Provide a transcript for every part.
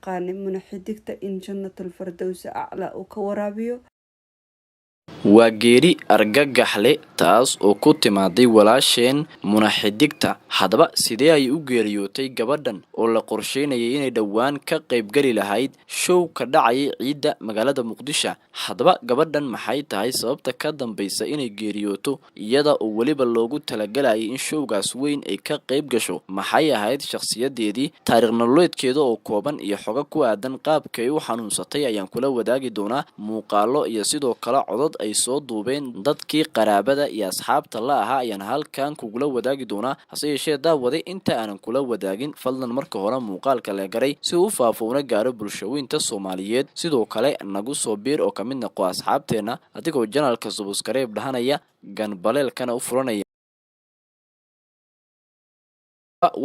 yaqaanay munaxidigta in jannatul firdaws a'la uu ka waraabiyo. waa geeri argagax leh taas oo ku timaaday walaasheen munaxidigta. haddaba sidee ay u geeriyootay gabadhan oo la qorsheynayay inay dhowaan ka qayb gali lahayd show ka dhacay ciidda magaalada Muqdisho? haddaba gabadhan maxay tahay sababta ka dambaysa inay geeriyooto iyada oo waliba loogu talagalay in showgaas weyn ay ka qayb gasho? maxay ahayd shakhsiyadeedii? taariikh nololeedkeeda oo kooban iyo xogo ku aadan qaabkay u xanuunsatay ayaan kula wadaagi doonaa muuqaalo iyo sidoo kale codad ay soo duubeen dadkii qaraabada iyo asxaabta la ahaa ayaan halkan kugula wadaagi doonaa. hase yeeshee daawaday inta aanan kula wadaagin fadlan marka hore muuqaalka la garay si uu faafo una gaaro bulshooyinka Soomaaliyeed. sidoo kale nagu soo biir oo ka mid noqo asxaabteena adigoo channelka subscribe dhahanaya ganbaleelkana u furanaya.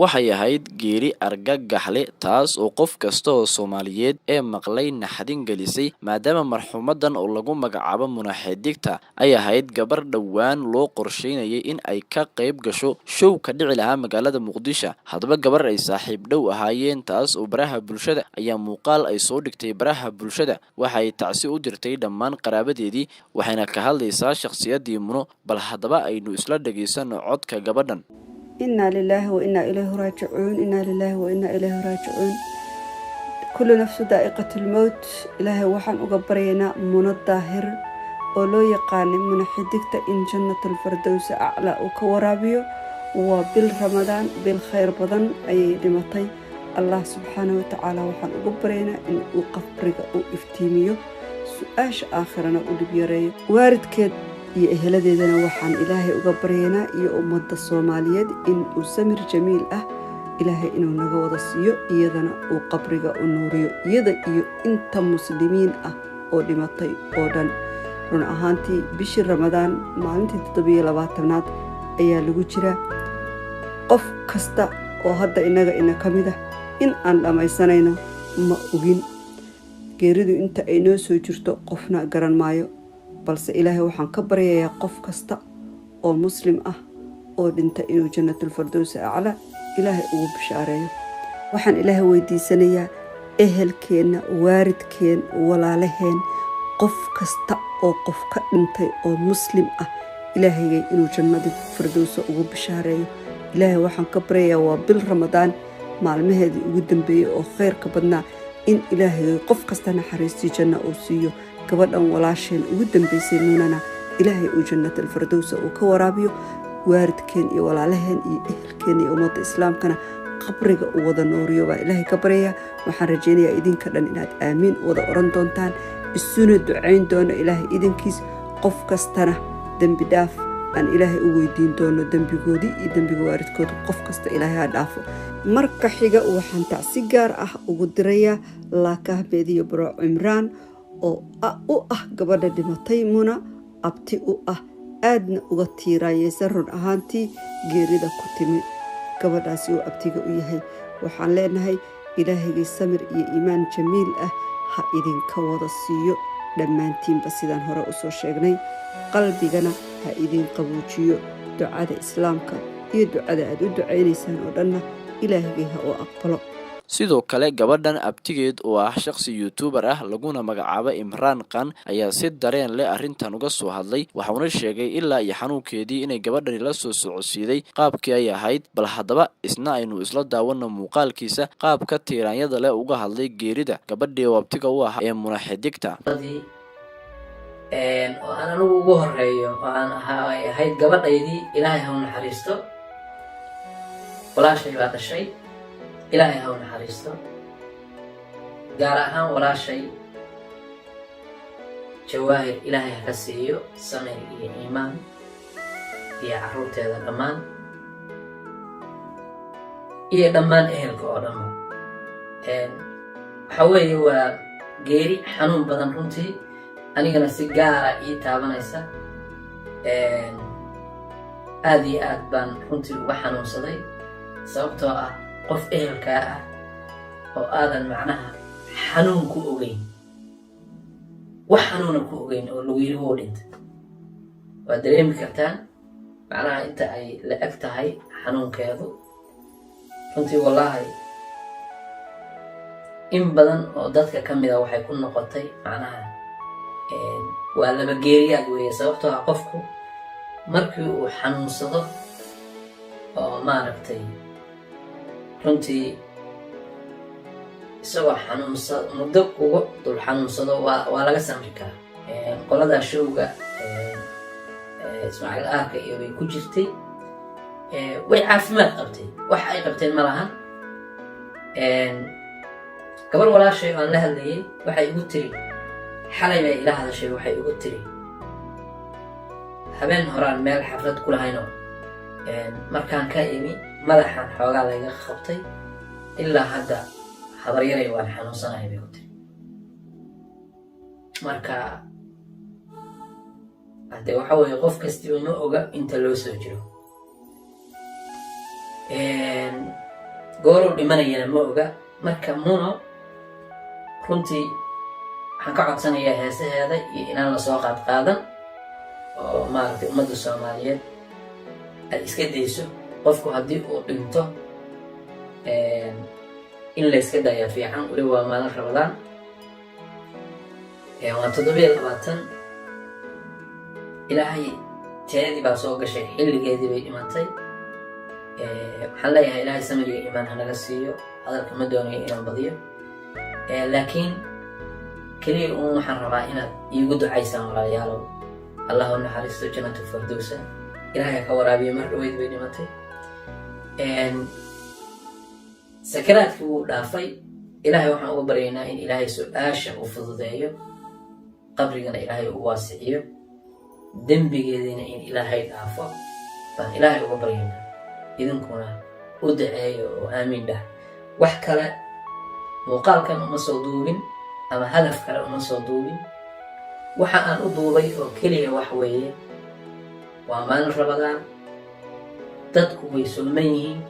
waxay ahayd geeri argagax leh taas oo qof kasta oo Soomaaliyeed ee maqlay naxdin gelisay maadaama marxumadan oo lagu magacaabo munaxidigta ay ahayd gabar dhowaan loo qorsheynayay in ay ka qayb gasho show ka dhici lahaa magaalada Muqdisho. haddaba gabar ay saaxiib dhow ahaayeen taas oo baraha bulshada ayaa muuqaal ay soo dhigtay baraha bulshada waxay tacsi u dirtay dhammaan qaraabadeedii waxayna ka hadlaysaa shakhsiyadii Muno. bal haddaba aynu isla dhageysano codka gabadhan. إنا لله وإنا إليه راجعون إنا لله وإنا إليه راجعون كل نفس ذائقة الموت. إلهي وحن أقبرينا من الظاهر ولو يقاني منحدقت إن جنة الفردوس أعلى وكورابيو وبالرمضان بالخير بدن أي لمطي الله سبحانه وتعالى وحن أقبرينا إن أقبرك أو إفتيميو سؤاش آخرنا أولي وارد كد iyo eheladeedana waxaan ilaahay uga baryaynaa iyo ummadda Soomaaliyeed in uu samir jamiil ah ilaahay inuu naga wada siiyo iyadana uu qabriga u nuuriyo iyada iyo inta muslimiin ah oo dhimatay oo dhan. run ahaantii bishii Ramadaan maalintii 27aad ayaa lagu jira qof kasta oo hadda inaga kamid ah in aan dhamaysanayno ma ogin geeridu inta ay noo soo jirto qofna garan maayo balse ilaahay waxaan ka baryayaa qof kasta oo muslim ah oo dhinta inuu jannatul firdaws a'la ilaahay ugu bishaareeyo. waxaan ilaahay weydiisanayaa ehelkeena waaridkeen walaalaheen qof kasta oo qof ka dhintay oo muslim ah ilaahay inuu jannatul firdaws ugu bishaareeyo. ilaahay waxaan ka baryayaa waa bil Ramadaan maalmaheedii ugu dambeeyay oo khayrka badnaa in ilaahay qof kasta naxariistii janna uu siiyo. gabadhan walaasheen ugu dambeysay Munana ilaahay uu jannatul firdaws uu ka waraabiyo waaridkeen iyo walaalaheen iyo ehelkeen iyo ummadda islaamkana qabriga uu wada nooriyo baa ilaahay ka baryaa. waxaan rajaynayaa idinka dhan inaad aamiin wada oran doontaan isuna ducayn doono ilaahay idinkiis qof kastana dambi dhaaf aan ilaahay u weydiin doono dambigoodii iyo dambiga waaridkooda qof kasta ilaahay ha dhaafo. marka xiga waxaan tacsi gaar ah ugu dirayaa laakahbeediyo baro Cimraan oo u ah gabadha dhimatay Muna abti u ah aadna uga tiiraayaysan run ahaantii geerida ku timi gabadhaasi oo abtiga u yahay. waxaan leenahay ilaahayga samir iyo iimaan jamiil ah ha idinka wada siiyo dhammaantiinba sidaan hore u soo sheegnay qalbigana ha idin qabuujiyo ducada islaamka iyo ducada aad u ducaynaysaan oo dhanna ilaahayga ha u aqbalo. sidoo kale gabadhan abtigeed oo ah shakhsi YouTuber ah laguna magacaabo Imraan Khan ayaa si dareen leh arrintan uga soo hadlay. waxaana sheegay ilaa iyo xanuunkeedii inay gabadhani la soo socodsiiday qaabkii ay ahayd. bal haddaba isna aynu isla daawano muuqaalkiisa qaabka tiiraanyada leh uga hadlay geerida gabadhii oo abtiga u ah ee munaxidigta. oo aan anigu ugu horeeyo oo aan ahayd gabadhaydii ilaahay ha u naxariisto walaashay baa dhashay ilaahay ha u naxariisto gaar ahaan walaashay Jawaahir ilaahay ha ka siiyo samir iyo iimaan iyo carruurteeda dhammaan iyo dhammaan ehelka oo dhan. waxa weeye waa geeri xanuun badan runtii anigana si gaara ii taabanaysa. aad iyo aad baan runtii uga xanuunsaday sababtoo ah qof ehelkaa ah oo aadan macnaha xanuun ku ogeyn wax xanuuna ku ogeyn oo lagu yiri wuu dhintay waa dareemi kartaan macnaha inta ay la eg tahay xanuunkeedu runtii wallaahi in badan oo dadka ka mid a waxay ku noqotay macnaha waa laba geeriyaad weeye, sababtoo ah qofku markii uu xanuunsado oo maaragtay runtii isagoo xanuunsado muddo kuga dul xanuunsado waa laga samri karaa. qoladaa showga Ismaaciil Aarka iyo bay ku jirtay, way caafimaad qabtay, wax ay qabteen ma lahan. gabar walaashay aan la hadlayay waxay igu tiri, xalay bay ila hadashay, waxay igu tiri habeen horaan meel xaflad ku lahayno markaan ka imi madaxaan xoogaa layga qabtay, ilaa hadda habaryaray waan xanuunsanahay bay ku tiri. marka hadde waxa weeye qof kastiba ma oga inta loo soo jiro, gooruu dhimanayana ma oga. marka Muno runtii waxaan ka codsanayaa heesaheeda iyo inaan lasoo qaadqaadan oo maaragtay ummadda Soomaaliyeed ay iska dayso. qofku haddii uu dhinto in la iska dayaa fiican. weliba waa maalin Ramadaan, waa 27 ilaahay teedii baa soo gashay, xilligeedii bay dhimatay. waxaan leeyahay ilaahay samir iyo iimaan hanaga siiyo. hadalka ma doonayo inaan badiyo, laakiin keliya waxaan rabaa inaad iigu ducaysaan walaalayaalow. allah u naxariisto, jannatu firdowsa ilaahay ka waraabiyo. mar dhaweyd bay dhimatay, sakaraadkii wuu dhaafay. ilaahay waxaan uga baryaynaa in ilaahay su-aasha u fududeeyo, qabrigana ilaahay u waasiciyo, dembigeediina in ilaahay dhaafo baan ilaahay uga baryaynaa. idinkuna u duceeyo oo aamiin dhah. wax kale muuqaalkan uma soo duubin ama hadaf kale uma soo duubin. waxa aan u duubay oo keliya wax weeye, waa maalin Ramadaan, dadku way sooman yihiin.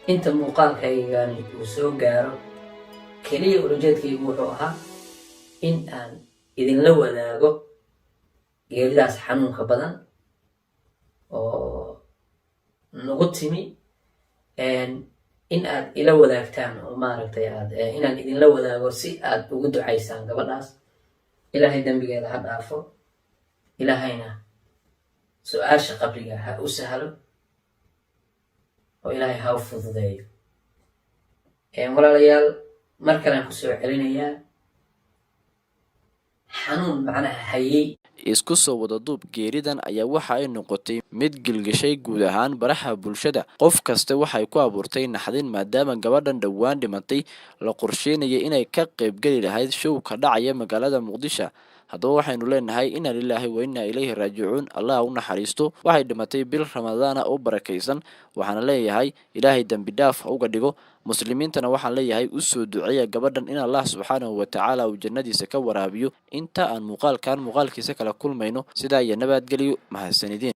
inta muuqaalkaygani uu soo gaaro, keliya ulajeedkaygu wuxuu ahaa in aan idinla wadaago geeridaas xanuunka badan oo nagu timi, in aad ila wadaagtaan oo maaragtay inaan idinla wadaago si aad ugu ducaysaan gabadhaas. ilaahay dembigeeda ha dhaafo, ilaahayna su-aasha qabriga ha u sahlo oo ilaahay ha u fududeeyo. walaalayaal, mar kalean kusoo celinayaa xanuun macnaha hayay. isku soo wada duub, geeridan ayaa waxa ay noqotay mid gilgashay guud ahaan baraha bulshada. qof kasta waxay ku abuurtay naxdin, maadaama gabadhan dhowaan dhimatay la qorsheynaya inay ka qaybgeli lahayd show ka dhacaya magaalada Muqdisho. haddaba waxaynu leenahay inna lilaahi wa inna ilayhi raajicuun. allah u naxariisto. waxay dhimatay bil Ramadaana oo barakaysan. waxaana leeyahay ilaahay dembi dhaaf uga dhigo. muslimiintana waxaan leeyahay u soo duceeya gabadhan in allah subxaanahu wa tacaala uu jannadiisa ka waraabiyo. inta aan muuqaalkiisa kala kulmayno, sidaa iyo nabadgelyo. mahadsanidin.